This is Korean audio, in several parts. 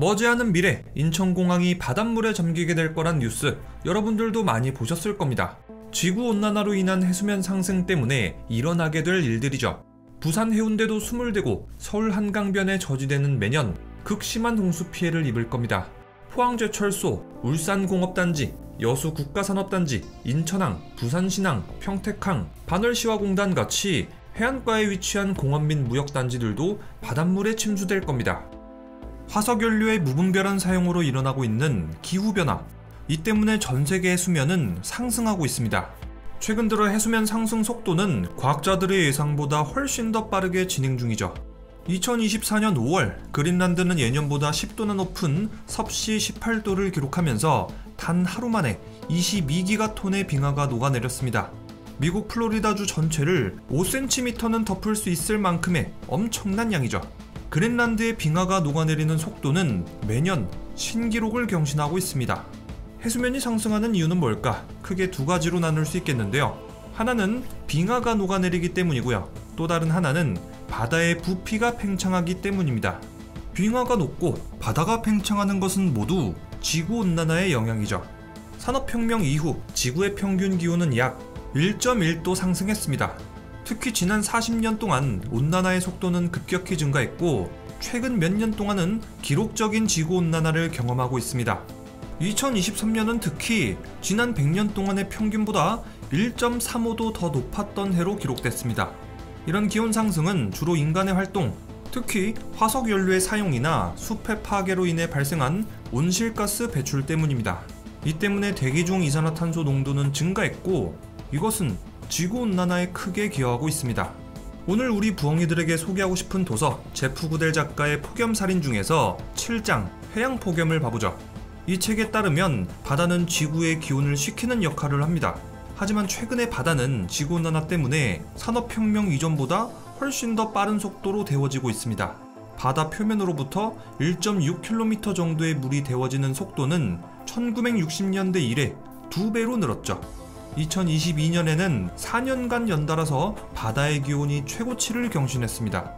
머지않은 미래 인천공항이 바닷물에 잠기게 될 거란 뉴스 여러분들도 많이 보셨을 겁니다. 지구온난화로 인한 해수면 상승 때문에 일어나게 될 일들이죠. 부산 해운대도 수몰되고 서울 한강변에 저지되는 매년 극심한 홍수 피해를 입을 겁니다. 포항제철소, 울산공업단지, 여수국가산업단지, 인천항, 부산신항, 평택항, 반월시화공단 같이 해안가에 위치한 공업 및 무역단지들도 바닷물에 침수될 겁니다. 화석연료의 무분별한 사용으로 일어나고 있는 기후변화, 이 때문에 전세계 해수면은 상승하고 있습니다. 최근 들어 해수면 상승 속도는 과학자들의 예상보다 훨씬 더 빠르게 진행 중이죠. 2024년 5월 그린란드는 예년보다 10도나 높은 섭씨 18도를 기록하면서 단 하루 만에 22기가톤의 빙하가 녹아내렸습니다. 미국 플로리다주 전체를 5cm는 덮을 수 있을 만큼의 엄청난 양이죠. 그린란드의 빙하가 녹아내리는 속도는 매년 신기록을 경신하고 있습니다. 해수면이 상승하는 이유는 뭘까? 크게 두 가지로 나눌 수 있겠는데요. 하나는 빙하가 녹아내리기 때문이고요. 또 다른 하나는 바다의 부피가 팽창하기 때문입니다. 빙하가 녹고 바다가 팽창하는 것은 모두 지구온난화의 영향이죠. 산업혁명 이후 지구의 평균 기온은 약 1.1도 상승했습니다. 특히 지난 40년 동안 온난화의 속도는 급격히 증가했고 최근 몇 년 동안은 기록적인 지구온난화를 경험하고 있습니다. 2023년은 특히 지난 100년 동안의 평균보다 1.35도 더 높았던 해로 기록됐습니다. 이런 기온 상승은 주로 인간의 활동, 특히 화석연료의 사용이나 숲의 파괴로 인해 발생한 온실가스 배출 때문입니다. 이 때문에 대기 중 이산화탄소 농도는 증가했고 이것은 지구온난화에 크게 기여하고 있습니다. 오늘 우리 부엉이들에게 소개하고 싶은 도서 제프 구델 작가의 폭염살인 중에서 7장 해양폭염을 봐보죠. 이 책에 따르면 바다는 지구의 기온을 식히는 역할을 합니다. 하지만 최근의 바다는 지구온난화 때문에 산업혁명 이전보다 훨씬 더 빠른 속도로 데워지고 있습니다. 바다 표면으로부터 1.6km 정도의 물이 데워지는 속도는 1960년대 이래 2배로 늘었죠. 2022년에는 4년간 연달아서 바다의 기온이 최고치를 경신했습니다.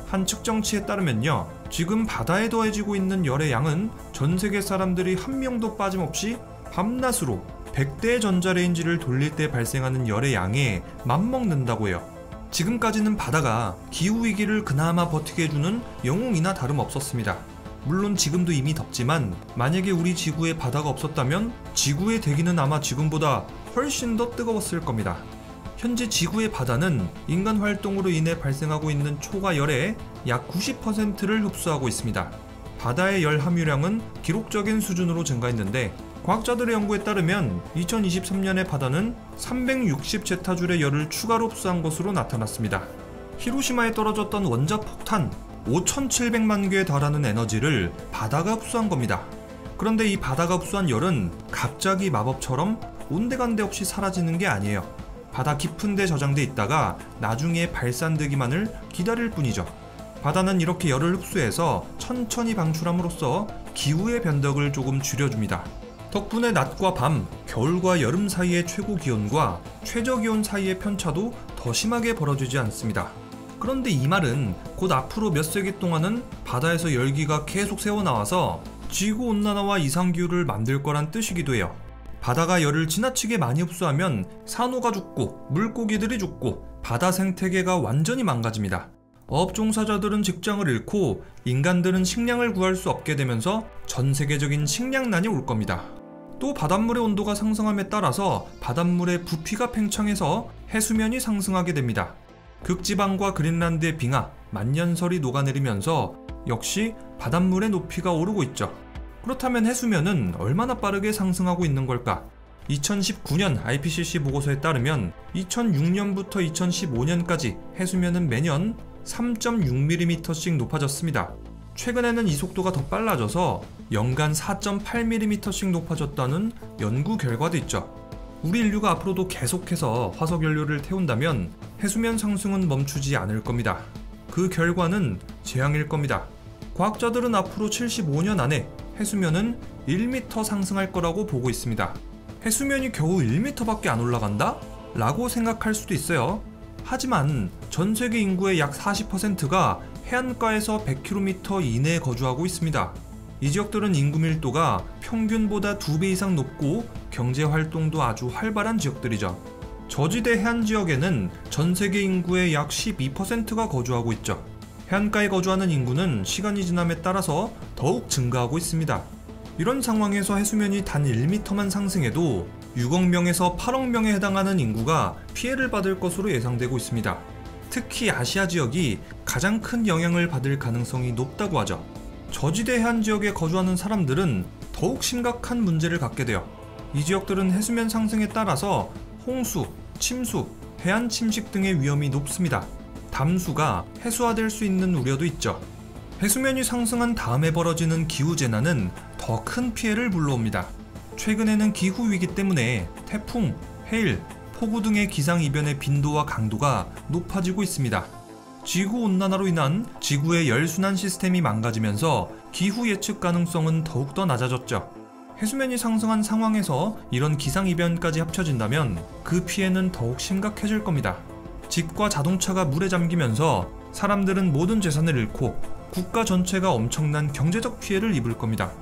한 측정치에 따르면요, 지금 바다에 더해지고 있는 열의 양은 전 세계 사람들이 한 명도 빠짐없이 밤낮으로 100대의 전자레인지를 돌릴 때 발생하는 열의 양에 맞먹는다고 해요. 지금까지는 바다가 기후위기를 그나마 버티게 해주는 영웅이나 다름없었습니다. 물론 지금도 이미 덥지만 만약에 우리 지구에 바다가 없었다면 지구의 대기는 아마 지금보다 훨씬 더 뜨거웠을 겁니다. 현재 지구의 바다는 인간 활동으로 인해 발생하고 있는 초과열의 약 90%를 흡수하고 있습니다. 바다의 열 함유량은 기록적인 수준으로 증가했는데 과학자들의 연구에 따르면 2023년의 바다는 360제타줄의 열을 추가로 흡수한 것으로 나타났습니다. 히로시마에 떨어졌던 원자폭탄 5,700만 개에 달하는 에너지를 바다가 흡수한 겁니다. 그런데 이 바다가 흡수한 열은 갑자기 마법처럼 온데간데 없이 사라지는 게 아니에요. 바다 깊은 데 저장돼 있다가 나중에 발산되기만을 기다릴 뿐이죠. 바다는 이렇게 열을 흡수해서 천천히 방출함으로써 기후의 변덕을 조금 줄여줍니다. 덕분에 낮과 밤, 겨울과 여름 사이의 최고 기온과 최저 기온 사이의 편차도 더 심하게 벌어지지 않습니다. 그런데 이 말은 곧 앞으로 몇 세기 동안은 바다에서 열기가 계속 새어나와서 지구온난화와 이상기후를 만들 거란 뜻이기도 해요. 바다가 열을 지나치게 많이 흡수하면 산호가 죽고 물고기들이 죽고 바다 생태계가 완전히 망가집니다. 어업 종사자들은 직장을 잃고 인간들은 식량을 구할 수 없게 되면서 전 세계적인 식량난이 올 겁니다. 또 바닷물의 온도가 상승함에 따라서 바닷물의 부피가 팽창해서 해수면이 상승하게 됩니다. 극지방과 그린란드의 빙하, 만년설이 녹아내리면서 역시 바닷물의 높이가 오르고 있죠. 그렇다면 해수면은 얼마나 빠르게 상승하고 있는 걸까? 2019년 IPCC 보고서에 따르면 2006년부터 2015년까지 해수면은 매년 3.6mm씩 높아졌습니다. 최근에는 이 속도가 더 빨라져서 연간 4.8mm씩 높아졌다는 연구 결과도 있죠. 우리 인류가 앞으로도 계속해서 화석연료를 태운다면 해수면 상승은 멈추지 않을 겁니다. 그 결과는 재앙일 겁니다. 과학자들은 앞으로 75년 안에 해수면은 1m 상승할 거라고 보고 있습니다. 해수면이 겨우 1m밖에 안 올라간다? 라고 생각할 수도 있어요. 하지만 전 세계 인구의 약 40%가 해안가에서 100km 이내에 거주하고 있습니다. 이 지역들은 인구 밀도가 평균보다 2배 이상 높고 경제 활동도 아주 활발한 지역들이죠. 저지대 해안 지역에는 전 세계 인구의 약 12%가 거주하고 있죠. 해안가에 거주하는 인구는 시간이 지남에 따라서 더욱 증가하고 있습니다. 이런 상황에서 해수면이 단 1m만 상승해도 6억 명에서 8억 명에 해당하는 인구가 피해를 받을 것으로 예상되고 있습니다. 특히 아시아 지역이 가장 큰 영향을 받을 가능성이 높다고 하죠. 저지대 해안 지역에 거주하는 사람들은 더욱 심각한 문제를 갖게 돼요. 이 지역들은 해수면 상승에 따라서 홍수, 침수, 해안 침식 등의 위험이 높습니다. 담수가 해수화될 수 있는 우려도 있죠. 해수면이 상승한 다음에 벌어지는 기후재난은 더 큰 피해를 불러옵니다. 최근에는 기후위기 때문에 태풍, 해일, 폭우 등의 기상이변의 빈도와 강도가 높아지고 있습니다. 지구온난화로 인한 지구의 열순환 시스템이 망가지면서 기후 예측 가능성은 더욱더 낮아졌죠. 해수면이 상승한 상황에서 이런 기상이변까지 합쳐진다면 그 피해는 더욱 심각해질 겁니다. 집과 자동차가 물에 잠기면서 사람들은 모든 재산을 잃고 국가 전체가 엄청난 경제적 피해를 입을 겁니다.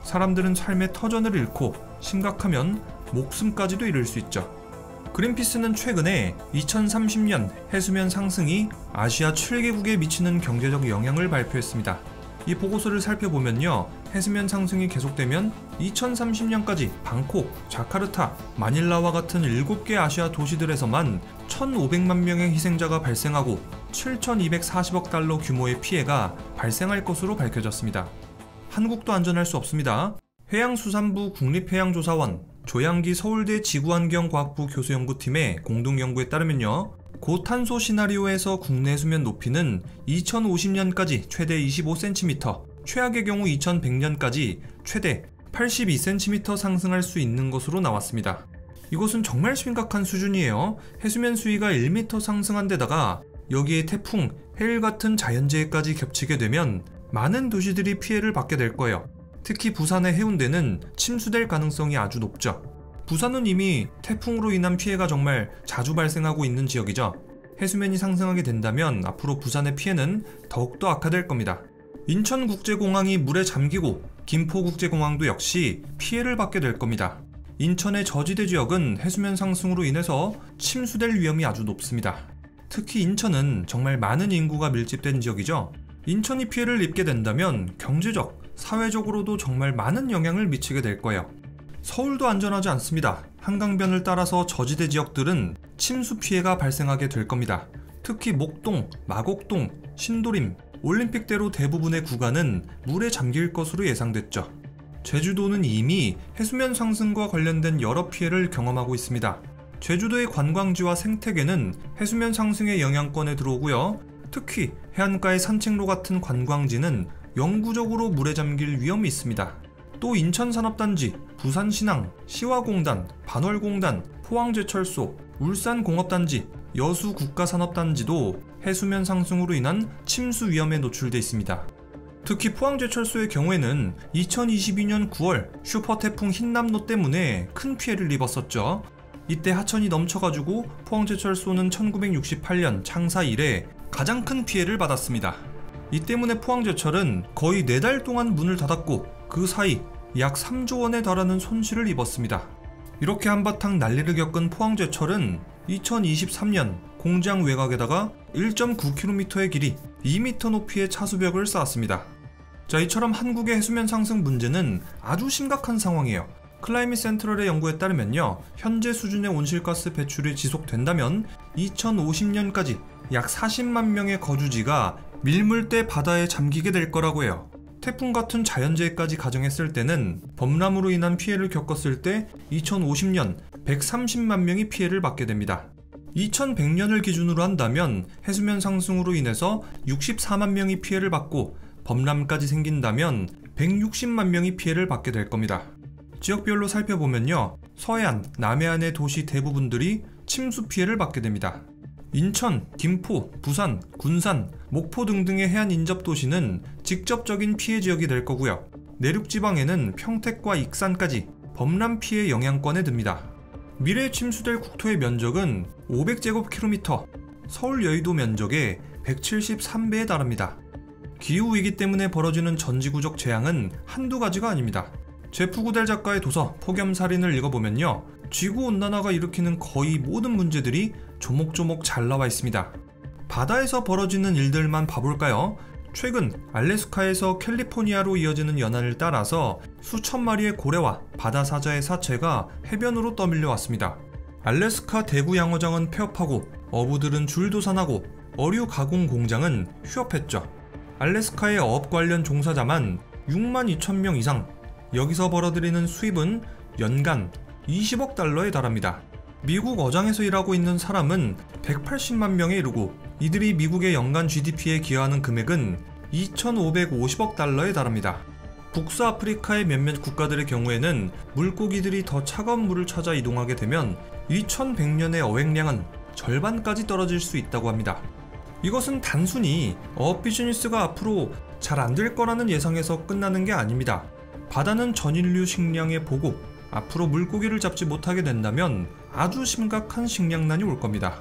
사람들은 삶의 터전을 잃고 심각하면 목숨까지도 잃을 수 있죠. 그린피스는 최근에 2030년 해수면 상승이 아시아 7개국에 미치는 경제적 영향을 발표했습니다. 이 보고서를 살펴보면요, 해수면 상승이 계속되면 2030년까지 방콕, 자카르타, 마닐라와 같은 7개 아시아 도시들에서만 1,500만 명의 희생자가 발생하고 7,240억 달러 규모의 피해가 발생할 것으로 밝혀졌습니다. 한국도 안전할 수 없습니다. 해양수산부 국립해양조사원, 조양기 서울대 지구환경과학부 교수연구팀의 공동연구에 따르면요, 고탄소 시나리오에서 국내 해수면 높이는 2050년까지 최대 25cm, 최악의 경우 2100년까지 최대 82cm 상승할 수 있는 것으로 나왔습니다. 이것은 정말 심각한 수준이에요. 해수면 수위가 1m 상승한 데다가 여기에 태풍, 해일 같은 자연재해까지 겹치게 되면 많은 도시들이 피해를 받게 될 거예요. 특히 부산의 해운대는 침수될 가능성이 아주 높죠. 부산은 이미 태풍으로 인한 피해가 정말 자주 발생하고 있는 지역이죠. 해수면이 상승하게 된다면 앞으로 부산의 피해는 더욱더 악화될 겁니다. 인천국제공항이 물에 잠기고 김포국제공항도 역시 피해를 받게 될 겁니다. 인천의 저지대 지역은 해수면 상승으로 인해서 침수될 위험이 아주 높습니다. 특히 인천은 정말 많은 인구가 밀집된 지역이죠. 인천이 피해를 입게 된다면 경제적, 사회적으로도 정말 많은 영향을 미치게 될 거예요. 서울도 안전하지 않습니다. 한강변을 따라서 저지대 지역들은 침수 피해가 발생하게 될 겁니다. 특히 목동, 마곡동, 신도림, 올림픽대로 대부분의 구간은 물에 잠길 것으로 예상됐죠. 제주도는 이미 해수면 상승과 관련된 여러 피해를 경험하고 있습니다. 제주도의 관광지와 생태계는 해수면 상승의 영향권에 들어오고요. 특히 해안가의 산책로 같은 관광지는 영구적으로 물에 잠길 위험이 있습니다. 또 인천산업단지, 부산신항, 시화공단, 반월공단, 포항제철소, 울산공업단지, 여수국가산업단지도 해수면 상승으로 인한 침수 위험에 노출돼 있습니다. 특히 포항제철소의 경우에는 2022년 9월 슈퍼태풍 흰남노 때문에 큰 피해를 입었었죠. 이때 하천이 넘쳐가지고 포항제철소는 1968년 창사 이래 가장 큰 피해를 받았습니다. 이 때문에 포항제철은 거의 4달 동안 문을 닫았고 그 사이 약 3조 원에 달하는 손실을 입었습니다. 이렇게 한바탕 난리를 겪은 포항제철은 2023년 공장 외곽에다가 1.9km의 길이 2m 높이의 차수벽을 쌓았습니다. 자, 이처럼 한국의 해수면 상승 문제는 아주 심각한 상황이에요. 클라이밋 센트럴의 연구에 따르면요, 현재 수준의 온실가스 배출이 지속된다면 2050년까지 약 40만 명의 거주지가 밀물대 바다에 잠기게 될 거라고 해요. 태풍 같은 자연재해까지 가정했을 때는 범람으로 인한 피해를 겪었을 때 2050년 130만 명이 피해를 받게 됩니다. 2100년을 기준으로 한다면 해수면 상승으로 인해서 64만 명이 피해를 받고 범람까지 생긴다면 160만 명이 피해를 받게 될 겁니다. 지역별로 살펴보면요, 서해안, 남해안의 도시 대부분들이 침수 피해를 받게 됩니다. 인천, 김포, 부산, 군산, 목포 등등의 해안 인접 도시는 직접적인 피해 지역이 될 거고요. 내륙지방에는 평택과 익산까지 범람 피해 영향권에 듭니다. 미래에 침수될 국토의 면적은 500제곱킬로미터, 서울 여의도 면적의 173배에 달합니다. 기후위기 때문에 벌어지는 전지구적 재앙은 한두 가지가 아닙니다. 제프 구델 작가의 도서 폭염살인을 읽어보면요, 지구온난화가 일으키는 거의 모든 문제들이 조목조목 잘 나와 있습니다. 바다에서 벌어지는 일들만 봐볼까요? 최근 알래스카에서 캘리포니아로 이어지는 연안을 따라서 수천 마리의 고래와 바다사자의 사체가 해변으로 떠밀려 왔습니다. 알래스카 대구 양어장은 폐업하고 어부들은 줄도산하고 어류 가공 공장은 휴업했죠. 알래스카의 어업 관련 종사자만 6만 2천 명 이상, 여기서 벌어들이는 수입은 연간 20억 달러에 달합니다. 미국 어장에서 일하고 있는 사람은 180만 명에 이르고 이들이 미국의 연간 GDP에 기여하는 금액은 2,550억 달러에 달합니다. 북서아프리카의 몇몇 국가들의 경우에는 물고기들이 더 차가운 물을 찾아 이동하게 되면 2100년의 어획량은 절반까지 떨어질 수 있다고 합니다. 이것은 단순히 어업 비즈니스가 앞으로 잘 안 될 거라는 예상에서 끝나는 게 아닙니다. 바다는 전인류 식량의 보고 앞으로 물고기를 잡지 못하게 된다면 아주 심각한 식량난이 올 겁니다.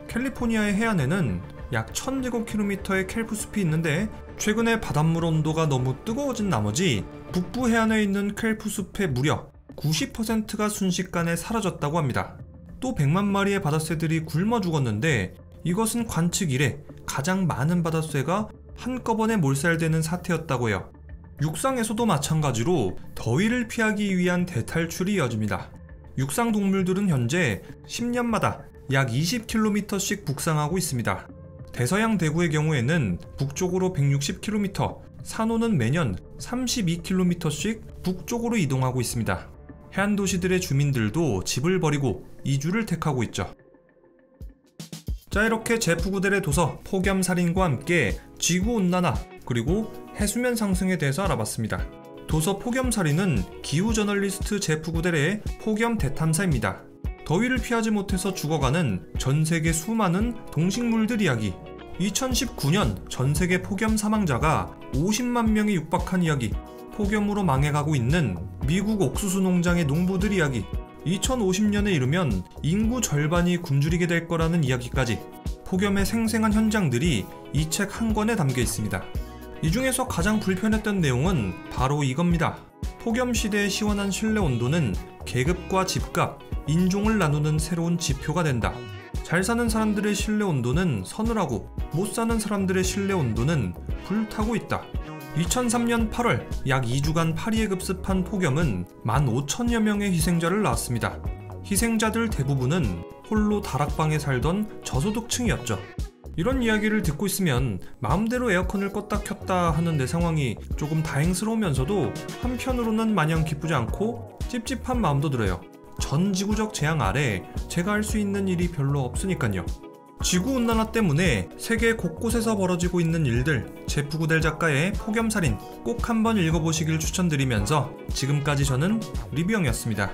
캘리포니아의 해안에는 약 1000제곱킬로미터의 켈프 숲이 있는데 최근에 바닷물 온도가 너무 뜨거워진 나머지 북부 해안에 있는 켈프 숲의 무려 90%가 순식간에 사라졌다고 합니다. 또 100만 마리의 바다새들이 굶어 죽었는데 이것은 관측 이래 가장 많은 바다새가 한꺼번에 몰살되는 사태였다고 해요. 육상에서도 마찬가지로 더위를 피하기 위한 대탈출이 이어집니다. 육상 동물들은 현재 10년마다 약 20km씩 북상하고 있습니다. 대서양 대구의 경우에는 북쪽으로 160km, 산호는 매년 32km씩 북쪽으로 이동하고 있습니다. 해안 도시들의 주민들도 집을 버리고 이주를 택하고 있죠. 자, 이렇게 제프 구델의 도서 폭염살인과 함께 지구온난화 그리고 해수면 상승에 대해서 알아봤습니다. 도서 폭염살인은 기후 저널리스트 제프 구델의 폭염 대탐사입니다. 더위를 피하지 못해서 죽어가는 전세계 수많은 동식물들 이야기, 2019년 전세계 폭염 사망자가 50만 명에 육박한 이야기, 폭염으로 망해가고 있는 미국 옥수수 농장의 농부들 이야기, 2050년에 이르면 인구 절반이 굶주리게 될 거라는 이야기까지 폭염의 생생한 현장들이 이 책 한 권에 담겨 있습니다. 이 중에서 가장 불편했던 내용은 바로 이겁니다. 폭염 시대의 시원한 실내 온도는 계급과 집값, 인종을 나누는 새로운 지표가 된다. 잘 사는 사람들의 실내 온도는 서늘하고 못 사는 사람들의 실내 온도는 불타고 있다. 2003년 8월 약 2주간 파리에 급습한 폭염은 15,000여 명의 희생자를 낳았습니다. 희생자들 대부분은 홀로 다락방에 살던 저소득층이었죠. 이런 이야기를 듣고 있으면 마음대로 에어컨을 껐다 켰다 하는 내 상황이 조금 다행스러우면서도 한편으로는 마냥 기쁘지 않고 찝찝한 마음도 들어요. 전 지구적 재앙 아래 제가 할 수 있는 일이 별로 없으니까요. 지구온난화 때문에 세계 곳곳에서 벌어지고 있는 일들, 제프 구델 작가의 폭염살인 꼭 한번 읽어보시길 추천드리면서 지금까지 저는 리뷰형이었습니다.